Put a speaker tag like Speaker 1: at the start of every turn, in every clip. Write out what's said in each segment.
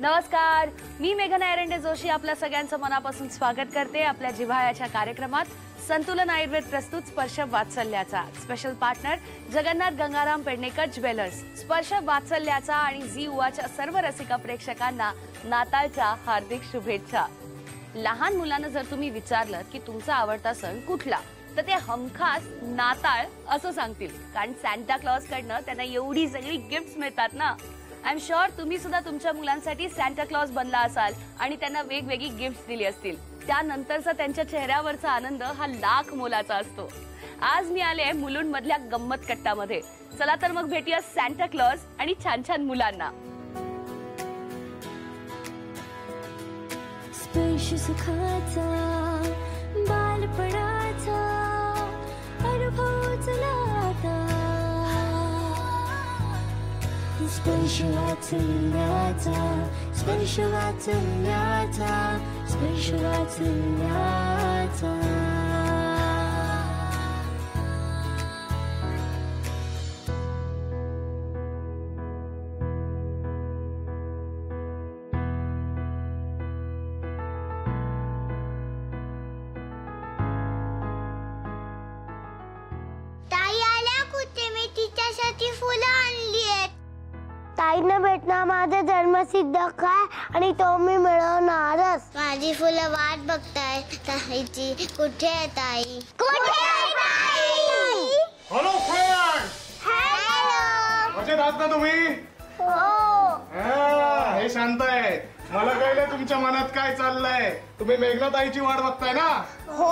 Speaker 1: नमस्कार, मी मेघना एरंडे जोशी आपल्या सगळ्यांचं मनापासून स्वागत करते आपल्या जिव्हाळ्याच्या कार्यक्रमात. संतुलन आयुर्वेद प्रस्तुत स्पर्श वात्सल्याचा special partner Jagannath Gangaram Pednekar jewellers. स्पर्श वात्सल्याचा आणि झी युवाच्या सर्व रसिका प्रेक्षकांना नाताळच्या हार्दिक शुभेच्छा. लहान मुलांना जर तुम्ही विचारलं की तुमचा आवडता सण कुठला तर ते हमखास नाताळ असं सांगतील, कारण सॅन्टा क्लॉज कडनं त्यांना एवढी सगळी गिफ्ट्स मिळतात ना. आय एम शुअर तुम्ही सुद्धा तुमच्या मुलांसाठी सॅन्टा क्लॉज बनला असाल आणि त्यांना वेगवेगळी गिफ्ट्स दिली असतील. त्यानंतरचा त्यांच्या चेहऱ्यावरचा आनंद हा लाख मोलाचा असतो. आज मी आले मुलुंड मधल्या गंमत कट्टामध्ये. चला तर मग भेटूया सॅन्टा क्लॉज आणि छान छान मुलांना.
Speaker 2: स्पर्श सुखाचा बालपणाचा अनुभव चला आता. स्पर्श वात्सल्याचा स्पर्श वात्सल्याचा स्पर्श वात्सल्याचा.
Speaker 3: ताई आल्या कुठे? मी तिच्यासाठी फुलं आणली आहेत.
Speaker 4: ताईनं भेटणार माझा जन्मसिद्ध काय आणि तो मी मिळवणारच.
Speaker 3: माझी फुलं वाट बघताय ताईची. कुठे आहे ताई? कुठे आहे ताई?
Speaker 5: Hello friend.
Speaker 3: हॅलो.
Speaker 5: मजेत आहात ना तुम्ही?
Speaker 3: हो.
Speaker 5: हे शांत आहे. मला कळलं तुमच्या मनात काय चाललंय. तुम्ही मेघना ताईची वाट बघताय ना?
Speaker 3: हो.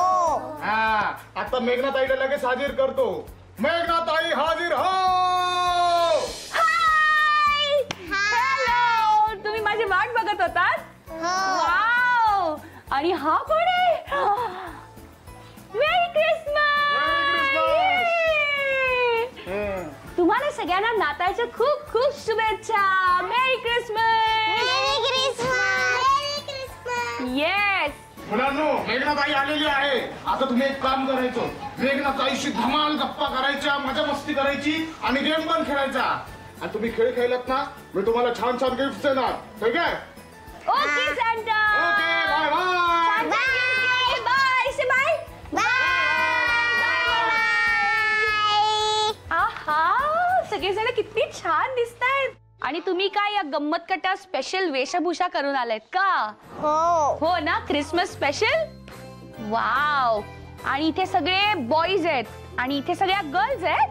Speaker 5: आता मेघना ताईला लगेच हाजीर करतो. मेघना ताई हाजीर हो.
Speaker 1: हॅलो, तुम्ही माझी वाट बघत होतात? वाव. आणि हा कोण आहे? मेरी क्रिसमस. तुम्हाला सगळ्यांना नाताळच्या खूप खूप शुभेच्छा. मेरी क्रिसमस.
Speaker 3: मेरी क्रिसमस. मेरी क्रिसमस.
Speaker 1: येस.
Speaker 5: मुलांनो, मेघना ताई आलेली आहे. आता तुम्ही एक काम करायचं. मेघना ताईशी धमाल गप्पा करायच्या, मजा मस्ती करायची आणि गेम पण खेळायचा. आणि तुम्ही खेळ खेळलात ना, मी तुम्हाला छान छान गिफ्ट देणार. ठीक आहे?
Speaker 1: Okay Santa.
Speaker 5: Okay, bye bye.
Speaker 1: Bye bye. Say bye. आहा, सगळेजण किती छान दिसतायत. आणि तुम्ही काय या गंमत कट्टा स्पेशल वेशभूषा करून आलायत का? हो ना, क्रिसमस स्पेशल. वाव. आणि इथे सगळे बॉईज आहेत आणि इथे सगळ्या गर्ल्स आहेत.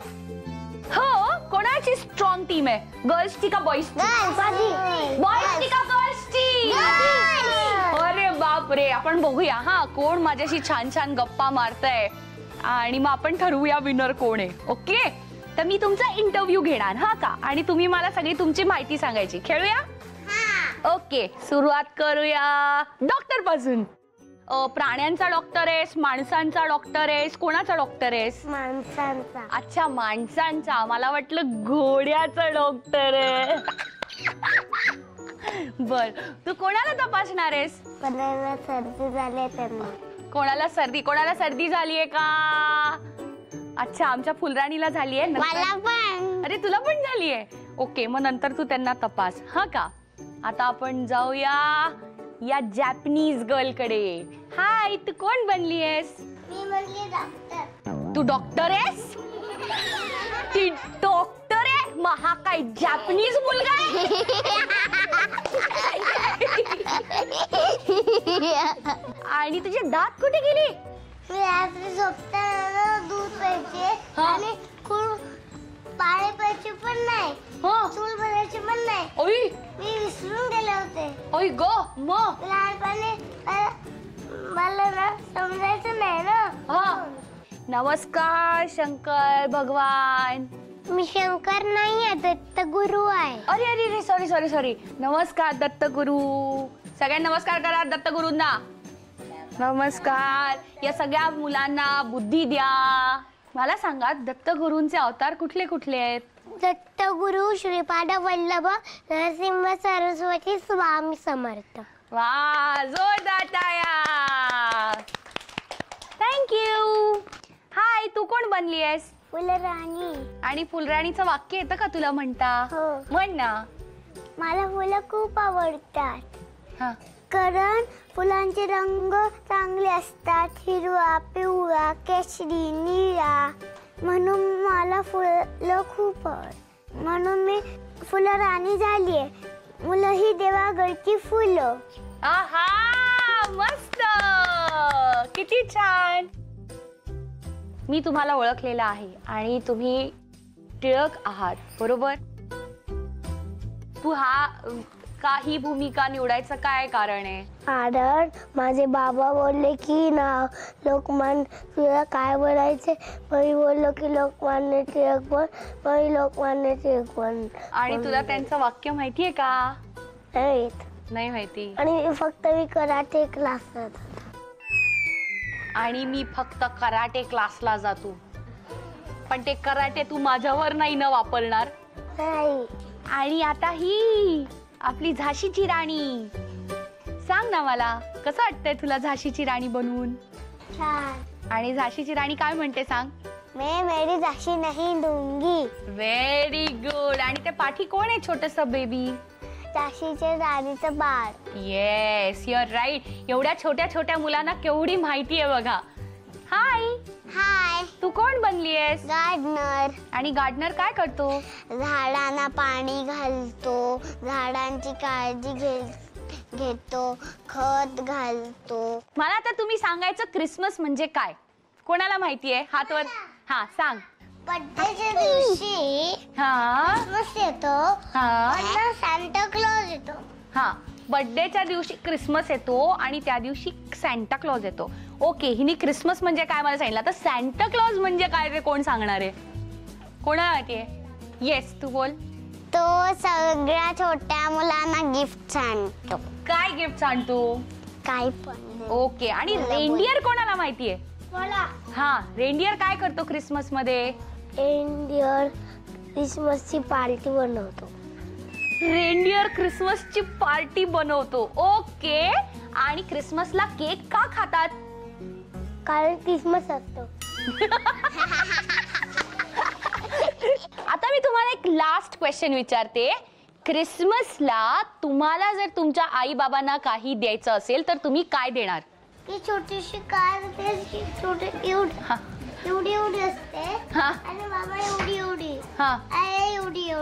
Speaker 1: हो, कोणाची स्ट्रॉंग टीम आहे? गर्ल्सची का बॉईजची? बॉईजची का गर्ल्सची? अरे बाप रे, आपण बघूया हा कोण माझ्याशी छान छान गप्पा मारतय आणि मग आपण ठरवूया विनर कोण आहे. ओके, तर मी तुमचा इंटरव्ह्यू घेणार हा का, आणि तुम्ही मला सगळी तुमची माहिती सांगायची. खेळूया? ओके, सुरुवात करूया डॉक्टर पासून. प्राण्यांचा डॉक्टर आहेस, माणसांचा डॉक्टर आहेस, कोणाचा डॉक्टर आहेस?
Speaker 4: माणसांचा.
Speaker 1: अच्छा, माणसांचा. मला वाटलं घोड्याचा डॉक्टर आहे. बर, तू कोणाला तपासणार आहेस?
Speaker 4: कोणाला सर्दी झाली त्यांना.
Speaker 1: कोणाला सर्दी झालीये का? अच्छा, आमच्या फुलराणीला झालीये.
Speaker 3: मला पण.
Speaker 1: अरे, तुला पण झालीये. ओके, मग नंतर तू त्यांना तपास हा का. आता आपण जाऊया या जॅपनीज गर्ल कडे. हाय, तू कोण बनली आहेस?
Speaker 3: मी म्हणली डॉक्टर.
Speaker 1: तू डॉक्टर आहेस? ती डॉक्टर आहे? मग हा काय जॅपनीज मुलगा आहे? आणि तुझे दात कुठे गेली?
Speaker 3: मी रात्री झोपताना दूध प्यायचे आणि पाणी प्यायचे पण नाही. चूल भरायचे पण नाही.
Speaker 1: ओय,
Speaker 3: मी विसरून गेले होते.
Speaker 1: ओय ग. मग
Speaker 3: लहानपणी मला ना समजायचं नाही ना.
Speaker 1: नमस्कार शंकर भगवान.
Speaker 4: मी शंकर नाही आहे, दत्त गुरु आहे.
Speaker 1: अरे अरे अरे, सॉरी सॉरी. नमस्कार दत्तगुरु. सगळ्यांना नमस्कार करा दत्तगुरूंना. नमस्कार. या सगळ्या मुलांना बुद्धी द्या. मला सांगा, दत्तगुरूंचे अवतार कुठले कुठले आहेत?
Speaker 4: दत्तगुरु श्रीपाद वल्लभ नरसिंह सरस्वती स्वामी समर्थ.
Speaker 1: वा, जोरदार टाळ्या. थँक्यू. हाय, तू कोण बनली आहेस?
Speaker 4: फुलराणी.
Speaker 1: आणि फुलराणीचं वाक्य येतं का तुला म्हणता?
Speaker 4: हो.
Speaker 1: म्हण ना.
Speaker 3: मला फुलं खूप आवडतात
Speaker 1: हा
Speaker 3: कारण फुलांचे रंग चांगले असतात, हिरवा, पिवळा, केशरी, निळा. म्हणून मला फुलं खूप आवडतात. म्हणून मी फुलं राणी झालीये. मुलं ही देवाघरची फुलं.
Speaker 1: आहा मस्त, किती छान. मी तुम्हाला ओळखलेलं आहे आणि तुम्ही टिळक आहात, बरोबर? तू ही भूमिका निवडायचं काय कारण आहे?
Speaker 4: कारण माझे बाबा बोलले की ना लोकमान्य तुला काय बोलायचे, मी बोललो की लोकमान्य टिळक बोल, मी लोकमान्य टिळक बोल.
Speaker 1: आणि तुला त्यांचं वाक्य माहितीये का? नाही माहिती.
Speaker 4: आणि फक्त मी कराटे क्लासला
Speaker 1: आणि मी फक्त कराटे क्लासला जातो. पण ते कराटे तू माझ्यावर नाही ना वापरणार?
Speaker 4: नाही.
Speaker 1: आणि आता ही आपली झाशीची राणी, सांग ना मला कसं वाटतंय तुला झाशीची राणी बनवून?
Speaker 3: छान.
Speaker 1: आणि झाशीची राणी काय म्हणते सांग?
Speaker 3: मैं मेरी झाशी नहीं दूंगी.
Speaker 1: Very good. आणि ते पाठी कोण आहे छोटस बेबी?
Speaker 3: झाशीचे राणीचं बाळ.
Speaker 1: Yes you are right. एवढ्या छोट्या छोट्या मुलांना केवढी माहिती आहे बघा. हाय.
Speaker 3: हाय.
Speaker 1: तू कोण बनलीयस?
Speaker 3: गार्डनर.
Speaker 1: आणि गार्डनर काय करतो?
Speaker 3: झाडांना पाणी घालतो, झाडांची काळजी घेतो, खत घालतो.
Speaker 1: मला आता तुम्ही सांगायचं क्रिसमस म्हणजे काय? कोणाला माहितीये? हात वर. हा सांग.
Speaker 3: बर्थडेच्या दिवशी क्रिसमस येतो आणि सांता क्लॉज येतो.
Speaker 1: हा बर्थडेच्या दिवशी क्रिसमस येतो आणि त्या दिवशी सांता क्लॉज येतो. ओके, हिने क्रिसमस म्हणजे काय मला सांगितलं. आता सांता क्लॉज म्हणजे काय ते कोण सांगणार आहे? कोणाला माहितीये? येस तू बोल.
Speaker 3: तो सगळ्या छोट्या मुलांना गिफ्ट आणतो.
Speaker 1: काय गिफ्ट आणतो?
Speaker 3: काय पण.
Speaker 1: ओके. आणि रेनडियर कोणाला माहितीये?
Speaker 3: मला.
Speaker 1: हा रेनडियर काय करतो क्रिसमस मध्ये?
Speaker 4: रेनडियर क्रिसमसची पार्टी बनवतो.
Speaker 1: रेनडियर क्रिसमसची पार्टी बनवतो. ओके. आणि क्रिसमसला केक का खातात?
Speaker 4: कारण क्रिसमस असतो.
Speaker 1: आता मी तुम्हाला एक लास्ट क्वेश्चन विचारते. क्रिसमसला तुम्हाला जर तुमच्या आई बाबांना काही द्यायचं असेल तर तुम्ही काय देणार?
Speaker 3: ती छोटीशी कार एवढी एवढी असते आणि बाबा एवढी एवढी.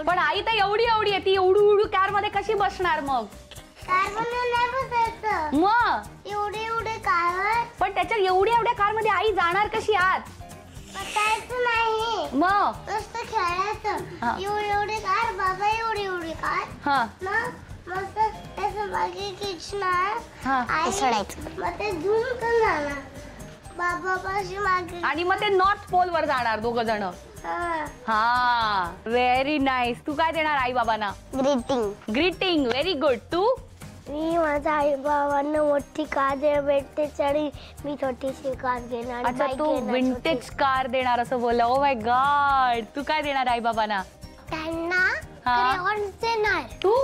Speaker 1: पण आई तर एवढी एवढी आहे, ती एवढी कार मध्ये कशी बसणार? मग
Speaker 3: कार मध्ये नाही बसायचं.
Speaker 1: मग
Speaker 3: एवढे कार.
Speaker 1: पण त्याच्या एवढ्या कार मध्ये आई जाणार कशी आत?
Speaker 3: बसायचं नाही,
Speaker 1: मग
Speaker 3: मस्त खेळायचं. एवढे कार, बाबा एवढी कार. मस्त त्याचं मागे खेचणार मग ते झूम करून जाणार बाबापाशी मागे.
Speaker 1: आणि मग ते नॉर्थ पोल वर जाणार दोघ जण. हा व्हेरी नाईस. तू काय देणार आई बाबांना? ग्रीटिंग. Very good. तू?
Speaker 4: मी माझ्या आई बाबांना मोठी कार भेटते आणि मी छोटीशी कार घेणार.
Speaker 1: अच्छा तू विंटेज कार देणार असं बोलला. Oh my God. तू काय देणार आई बाबांना?
Speaker 3: त्यांना क्रेयॉन्स देणार.
Speaker 1: तू?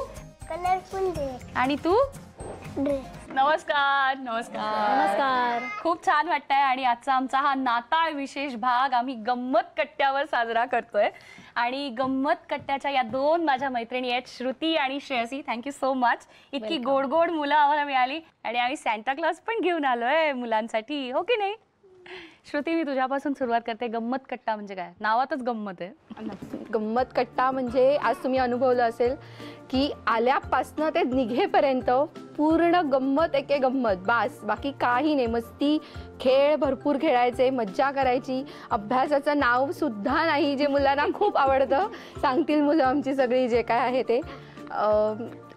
Speaker 3: Colourful dress.
Speaker 1: आणि तू?
Speaker 3: ड्रेस.
Speaker 1: नमस्कार. नमस्कार. नमस्कार. खूप छान वाटतंय. आणि आजचा आमचा हा नाताळ विशेष भाग आम्ही गंमत कट्ट्यावर साजरा करतोय. आणि गंमत कट्ट्याच्या या दोन माझ्या मैत्रिणी आहेत, श्रुती आणि श्रेयसी. Thank you so much. इतकी गोड गोड मुलं आम्हाला मिळाली आणि आम्ही सॅन्टा क्लॉज पण घेऊन आलोय मुलांसाठी, हो की नाही? श्रुती मी तुझ्यापासून सुरुवात करते. गंमत कट्टा म्हणजे काय? नावातच गंमत आहे.
Speaker 6: गंमत कट्टा म्हणजे आज तुम्ही अनुभवलं असेल की आल्यापासनं ते निघेपर्यंत पूर्ण गंमत एके गंमत, बास, बाकी काही नाही. मस्ती, खेळ भरपूर खेळायचे, मज्जा करायची. अभ्यासाचं नाव सुद्धा नाही, जे मुलांना खूप आवडतं. सांगतील मुलं आमची सगळी जे काय आहे ते.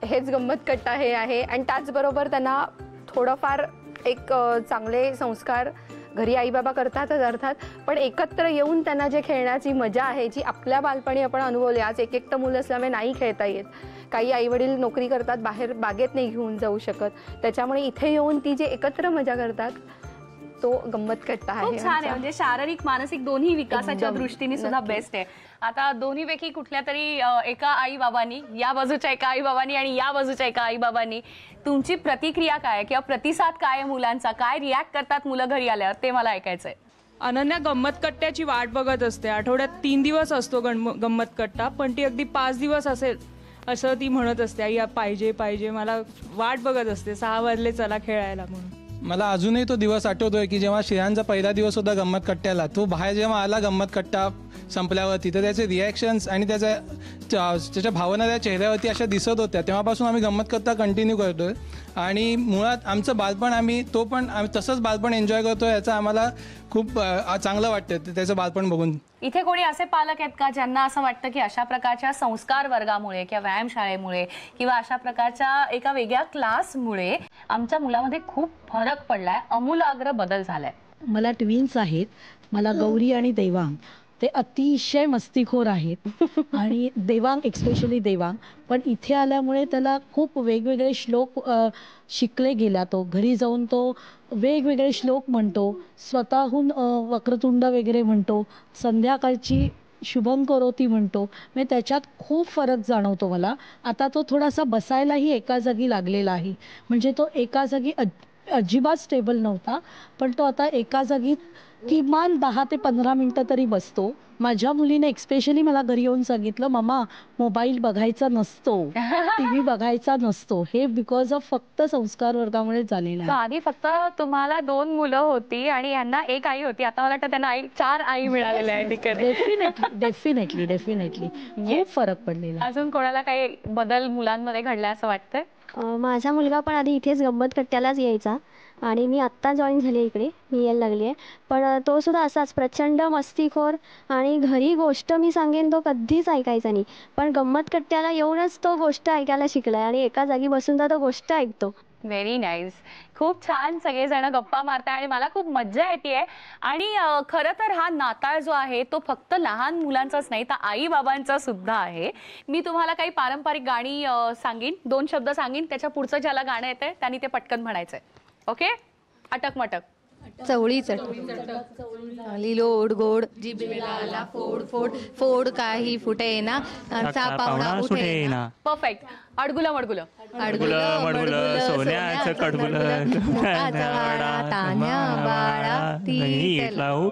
Speaker 6: हेच गंमत कट्टा हे आहे. आणि त्याचबरोबर त्यांना थोडंफार एक चांगले संस्कार घरी आई बाबा करतातच अर्थात, पण एकत्र येऊन त्यांना जे खेळण्याची मजा आहे जी आपल्या बालपणी आपण अनुभवली. आज एक तर मुलं असल्यामुळे नाही खेळता येत. काही आई वडील नोकरी करतात, बाहेर बागेत नाही घेऊन जाऊ शकत, त्याच्यामुळे इथे येऊन ती जे एकत्र मजा करतात तो गंमत कट्टा आहे.
Speaker 1: खूप छान आहे. म्हणजे शारीरिक मानसिक दोन्ही विकासाच्या दृष्टीने सुद्धा बेस्ट आहे. आता दोन्हीपैकी कुठल्या तरी एका आई बाबांनी, या बाजूच्या एका आई बाबांनी आणि या बाजूच्या एका आई बाबांनी तुमची प्रतिक्रिया काय किंवा प्रतिसाद काय मुलांचा, काय रिॲक्ट करतात मुलं घरी आल्यावर, ते मला ऐकायचंय.
Speaker 7: अनन्या गंमत कट्ट्याची वाट बघत असते. आठवड्यात 3 दिवस असतो गंमत कट्टा, पण ती अगदी 5 दिवस असेल असं ती म्हणत असते, आई पाहिजे पाहिजे, मला वाट बघत असते 6 वाजले चला खेळायला म्हणून.
Speaker 8: मला अजूनही तो दिवस आठवतोय की जेव्हा श्रेयांचा पहिला दिवस होता गंमत कट्ट्याला, तो बाहेर जेव्हा आला गंमत कट्टा संपल्यावरती, तर त्याचे रिॲक्शन्स आणि त्याच्या भावना त्या चेहऱ्यावरती अशा दिसत होत्या. तेव्हापासून आम्ही गंमत कट्टा कंटिन्यू करतोय आणि मुळात आमचं बालपण आम्ही तसंच बालपण एन्जॉय करतोय, याचं आम्हाला खूप चांगलं वाटतं त्याचं बालपण बघून.
Speaker 1: इथे कोणी असे पालक आहेत का ज्यांना असं वाटतं की अशा प्रकारच्या संस्कार वर्गामुळे किंवा व्यायामशाळेमुळे किंवा अशा प्रकारच्या एका वेगळ्या क्लासमुळे आमच्या मुलामध्ये खूप फरक पडलाय, अमूलाग्र बदल झालाय?
Speaker 9: मला ट्विन्स आहेत, मला गौरी आणि देवांग. ते अतिशय मस्तीखोर आहेत आणि देवांग एक्सपेशली देवांग. पण इथे आल्यामुळे त्याला खूप वेगवेगळे श्लोक शिकले गेला. तो घरी जाऊन तो वेगवेगळे श्लोक म्हणतो, स्वतःहून वक्रतुंड वगैरे म्हणतो, संध्याकाळची शुभम करोती म्हणतो. म्हणजे त्याच्यात खूप फरक जाणवतो मला. आता तो थोडासा बसायलाही एका जागी लागलेला आहे. म्हणजे तो एका जागी अजिबात स्टेबल नव्हता, पण तो आता एका जागी किमान 10 ते 15 मिनटं तरी बसतो. माझ्या मुलीने एक्सपेशली मला घरी येऊन सांगितलं, मम्मा मोबाईल बघायचा नसतो, TV बघायचा नसतो. हे बिकॉज ऑफ फक्त संस्कार वर्गामुळे झालेलं आहे.
Speaker 1: आधी फक्त तुम्हाला 2 मुलं होती आणि यांना 1 आई होती, आता मला वाटतं त्यांना 4 आई मिळालेल्या आहे तिकडे.
Speaker 9: डेफिनेटली खूप फरक पडलेला.
Speaker 1: अजून कोणाला काही बदल मुलांमध्ये घडलाय असं वाटतंय?
Speaker 10: माझा मुलगा पण आधी इथेच गंमत कट्ट्यालाच यायचा आणि मी आत्ता जॉईन झाली आहे इकडे, मी यायला लागली आहे. पण तो सुद्धा असाच प्रचंड मस्तीखोर आणि घरी गोष्ट मी सांगेन तो कधीच ऐकायचा नाही, पण गंमत कट्ट्याला येऊनच तो गोष्ट ऐकायला शिकलाय आणि एका जागी बसून तो गोष्ट ऐकतो.
Speaker 1: Very nice. खूप छान सगळेजण गप्पा मारताय आणि मला खूप मज्जा येते. आणि खरं तर हा नाताळ जो आहे तो फक्त लहान मुलांचाच नाही तर आई बाबांचा सुद्धा आहे. मी तुम्हाला काही पारंपरिक गाणी सांगीन, 2 शब्द सांगीन, त्याच्या पुढचं ज्याला गाणं येतंय त्यांनी ते पटकन म्हणायचंय. ओके? अटक मटक.
Speaker 6: चवळी चटणी लोड गोड जिभेला फोड फोड फोड काही फुटेना पावडा उठेना.
Speaker 1: परफेक्ट. अडगुलं मडगुलं.
Speaker 11: अडगुलं मडगुलं सोन्याचं कडगुलं
Speaker 6: तान्या बाळा ती
Speaker 11: लावू.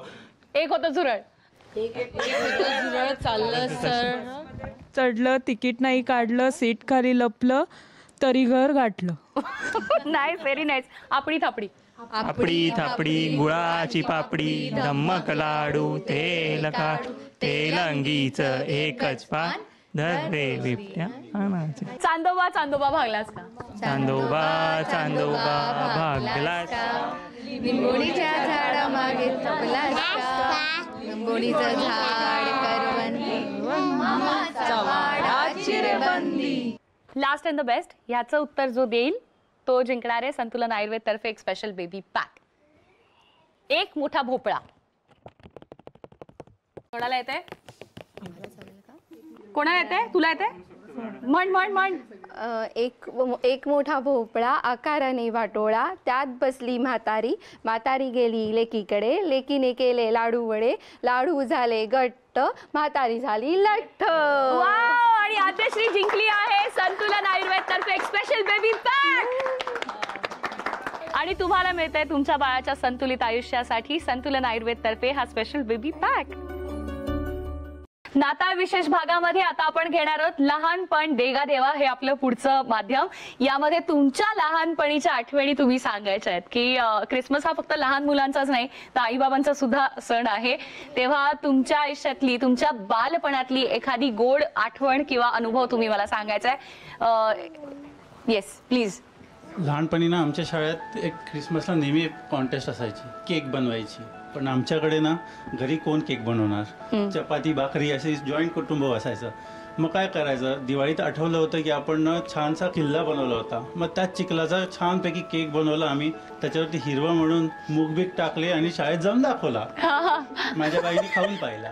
Speaker 1: एक होतं झुरळ.
Speaker 7: चाललं सर चढलं, तिकीट नाही काढलं, सीट खाली लपलं, तरी घर गाठलं.
Speaker 1: Nice, very nice. आपडी थापडी.
Speaker 11: आपडी थापडी गुळाची पापडी, धम्मक लाडू तेल काढू, तेलंगीचं एकच पान, धरे बिबट्या आणायचे.
Speaker 1: चांदोबा चांदोबा भागलास का?
Speaker 11: चांदोबा चांदोबा भागलास का,
Speaker 6: लिंबोणीच्या झाडामागे झोपलास का, लिंबोणीचं झाड करवंदी, मामाचा वाडा चिरबंदी.
Speaker 1: लास्ट अँड द बेस्ट, ह्याचं उत्तर जो देईल तो जिंकणार आहे संतुलन आयुर्वेद तर्फे एक स्पेशल बेबी पॅक. एक मोठा भोपळा. कोणाला येते? कोणाला येते? तुला येते? म्हण म्हण म्हण.
Speaker 6: एक मोठा भोपळा आकाराने वाटोळा, त्यात बसली म्हातारी, म्हातारी गेली लेकीकडे, लेकीने केले लाडू वडे, लाडू झाले घट्ट, म्हातारी झाली लठ्ठ.
Speaker 1: वाव! आणि आद्यश्री जिंकली आहे संतुलन आयुर्वेद तर्फे एक स्पेशल बेबी पॅक. आणि तुम्हाला मिळतंय तुमच्या बाळाच्या संतुलित आयुष्यासाठी संतुलन आयुर्वेद तर्फे हा स्पेशल बेबी पॅक. नाताळ विशेष भागामध्ये आता आपण घेणार आहोत लहानपण देगा देवा, हे आपलं पुढचं माध्यम. यामध्ये तुमच्या लहानपणीच्या आठवणी तुम्ही सांगायच्या आहेत की क्रिसमस हा फक्त लहान मुलांचाच नाही तर आईबाबांचा सुद्धा सण आहे. तेव्हा तुमच्या आयुष्यातली, तुमच्या बालपणातली एखादी गोड आठवण किंवा अनुभव तुम्ही मला सांगायचा आहे. Yes please.
Speaker 12: लहानपणी ना आमच्या शाळेत एक क्रिसमसला नेहमी कॉन्टेस्ट असायची, केक बनवायची. पण आमच्याकडे ना घरी कोण केक बनवणार, चपाती भाकरी असे जॉईंट कुटुंब असायचं. मग काय करायचं, दिवाळीत आठवलं होतं की आपण छानसा किल्ला बनवला होता. मग त्याच चिखलाचा छानपैकी केक बनवला आम्ही, त्याच्यावरती हिरवा म्हणून मूगबीक टाकले आणि शाळेत जाऊन दाखवला. माझ्या बाईने खाऊन पाहिला,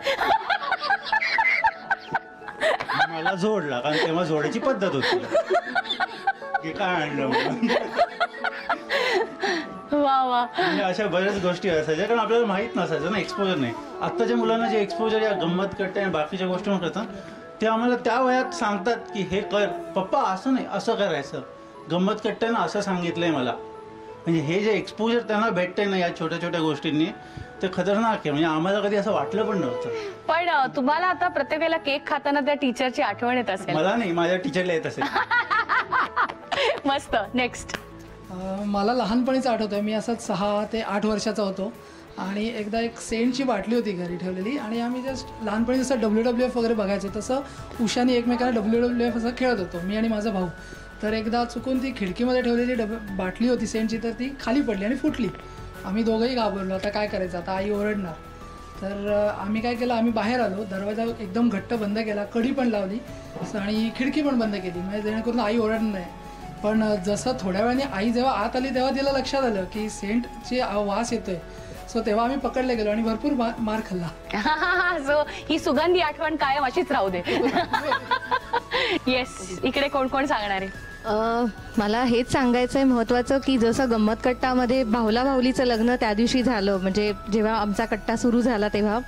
Speaker 12: मला जोडला, कारण तेव्हा जोडायची पद्धत होती. काय आणलं
Speaker 1: वा वा.
Speaker 12: म्हणजे अशा बऱ्याच गोष्टी असायच्या, कारण आपल्याला माहित नसायचं ना, एक्सपोजर नाही. आत्ताच्या मुलांना जे एक्सपोजर या गंमत कट्ट्या आणि बाकीच्या गोष्टी करतात ते आम्हाला त्या वयात सांगतात की हे कर पप्पा, असं नाही असं करायचं, गंमत कट्ट्यानं असं सांगितलंय मला. म्हणजे हे जे एक्सपोजर त्यांना भेटतंय ना या छोट्या छोट्या गोष्टींनी, ते खतरनाक आहे, म्हणजे आम्हाला कधी असं वाटलं पण नव्हतं.
Speaker 1: पण तुम्हाला आता प्रत्येक केक खाताना त्या टीचरची आठवण येत असेल.
Speaker 12: मला नाही, माझ्या टीचरला येत असेल.
Speaker 1: मस्त. नेक्स्ट.
Speaker 13: मला लहानपणीच आठवतंय, मी असंच 6 ते 8 वर्षाचा होतो आणि एकदा एक सेंटची बाटली होती घरी ठेवलेली आणि आम्ही जस्ट लहानपणी जसं WWF वगैरे बघायचो तसं उषाने एकमेकांना WWF असं खेळत होतो, मी आणि माझा भाऊ. तर एकदा चुकून ती खिडकीमध्ये ठेवलेली बाटली होती सेंटची, तर ती खाली पडली आणि फुटली. आम्ही दोघंही घाबरलो, आता काय करायचं, आता आई ओरडणार. तर आम्ही काय केलं, आम्ही बाहेर आलो, दरवाजा एकदम घट्ट बंद केला, कडी पण लावली आणि खिडकी पण बंद केली, म्हणजे जेणेकरून आई ओरडणार नाही. पण जसं थोड्या वेळाने आई जेव्हा आत आली तेव्हा तिला लक्षात आलं की सेंटची वास येतोय. सो तेव्हा आम्ही पकडले गेलो आणि भरपूर मार खाल्ला.
Speaker 1: सो ही सुगंधी आठवण कायम अशीच राहू दे. येस, इकडे कोण कोण सांगणार आहे?
Speaker 14: मला हेच सांगायचं आहे महत्त्वाचं की जसं गंमत कट्टामध्ये भावला भावलीचं लग्न त्या दिवशी झालं, म्हणजे जेव्हा आमचा कट्टा सुरू झाला तेव्हा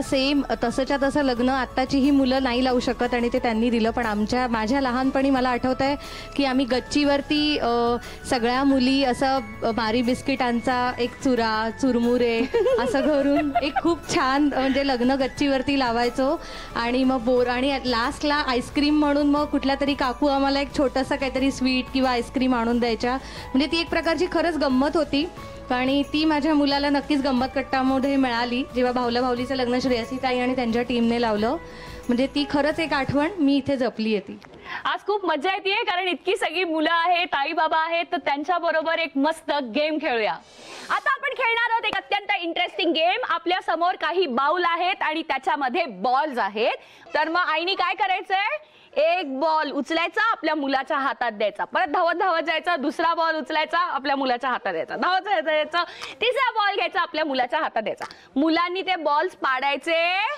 Speaker 14: सेम तसंच्या तसं लग्न आत्ताची ही मुलं नाही लावू शकत आणि ते त्यांनी दिलं. पण माझ्या लहानपणी मला आठवत आहे की आम्ही गच्चीवरती सगळ्या मुली असं मारी बिस्किटांचा एक चुरमुरे असं घरून एक खूप छान म्हणजे लग्न गच्चीवरती लावायचो आणि मग आणि लास्टला आईस्क्रीम म्हणून मग कुठल्या तरी काकू आम्हाला एक छोटंसं काहीतरी स्वीट किंवा आईस्क्रीम आणून द्यायच्या. म्हणजे ती एक प्रकारची खरंच गंमत होती आणि ती माझ्या मुलाला नक्कीच गंमत कट्टामध्ये मिळाली जेव्हा भावला भावलीचं लग्न श्रेयसीताई आणि त्यांच्या टीमने लावलं. म्हणजे ती खरंच एक आठवण मी इथे जपली आहे. ती
Speaker 1: आज खूप मजा येते कारण इतकी सगळी मुलं आहेत, आई बाबा आहेत, तर त्यांच्या बरोबर एक मस्त गेम खेळूया. आता आपण खेळणार आहोत एक अत्यंत इंटरेस्टिंग गेम. आपल्या समोर काही बाउल आहेत आणि त्याच्यामध्ये बॉल्स आहेत. तर मग आईने काय करायचंय, एक बॉल उचलायचा आपल्या मुलाच्या हातात द्यायचा, परत धावत धावत जायचा, दुसरा बॉल उचलायचा आपल्या मुलाच्या हातात द्यायचा, धावत जायचं, तिसरा बॉल घ्यायचा आपल्या मुलाच्या हातात द्यायचा. मुलांनी ते बॉल्स पाडायचे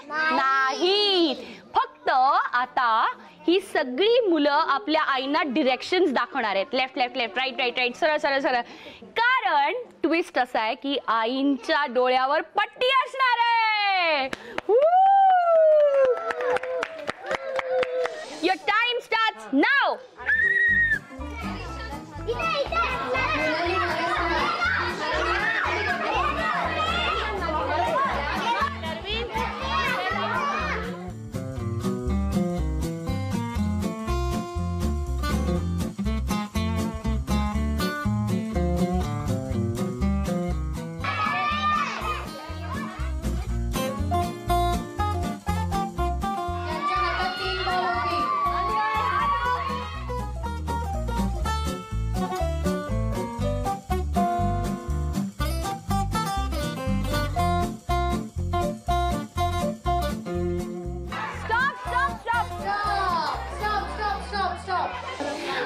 Speaker 1: नाहीत. फक्त आता ही सगळी मुलं आपल्या आईना डिरेक्शन्स दाखवणार आहेत, left left left, right right right, सरळ सरळ सरळ. कारण ट्विस्ट असा आहे की आईंच्या डोळ्यावर पट्टी असणार आहे. Your time starts now.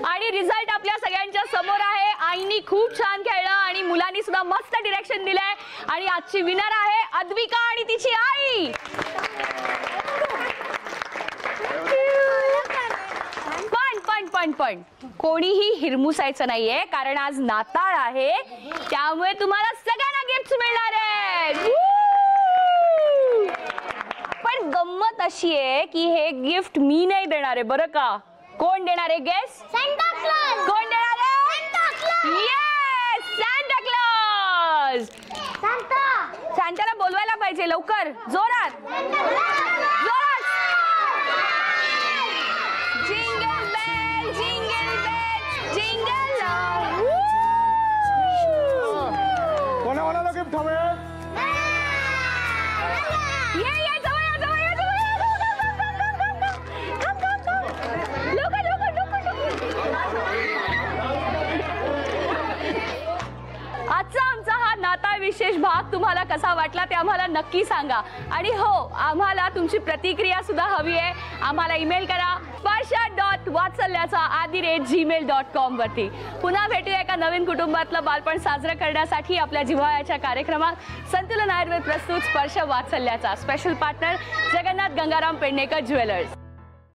Speaker 1: आणि रिझल्ट आपल्या सगळ्यांच्या समोर आहे. आईनी खूप छान खेळलं आणि मुलांनी सुद्धा मस्त डिरेक्शन दिलंय आणि आजची विनर आहे अद्विका आणि तिची आई. पण कोणीही हिरमुसायचं नाहीये कारण आज नाताळ आहे, त्यामुळे तुम्हाला सगळ्यांना गिफ्ट मिळणार आहेत. पण गंमत अशी आहे की हे गिफ्ट मी नाही देणार आहे बरं का. कोण देणार आहे गेस?
Speaker 3: Santa Claus.
Speaker 1: कोण देणार आहे?
Speaker 3: Santa Claus.
Speaker 1: Yes, Santa Claus. सांताला बोलवायला पाहिजे लवकर, जोरात जोरात. Jingle bell jingle bell jingle.
Speaker 5: कोणाला गिफ्ट हवे?
Speaker 1: ये ये जवळ जवळ ये आजचा आमचा हा नाताळ विशेष भाग तुम्हाला कसा वाटला ते आम्हाला नक्की सांगा. आणि हो, आम्हाला तुमची प्रतिक्रिया सुद्धा हवी आहे. आम्हाला ईमेल करा sparsha.vatsalyacha@gmail.com वरती. पुन्हा भेटूया एका नवीन कुटुंबातलं बालपण साजरं करण्यासाठी आपल्या जिव्हाळ्याच्या कार्यक्रमात. संतुलन आयुर्वेद प्रस्तुत स्पर्श वात्सल्याचा. Special partner Jagannath Gangaram Pednekar jewellers.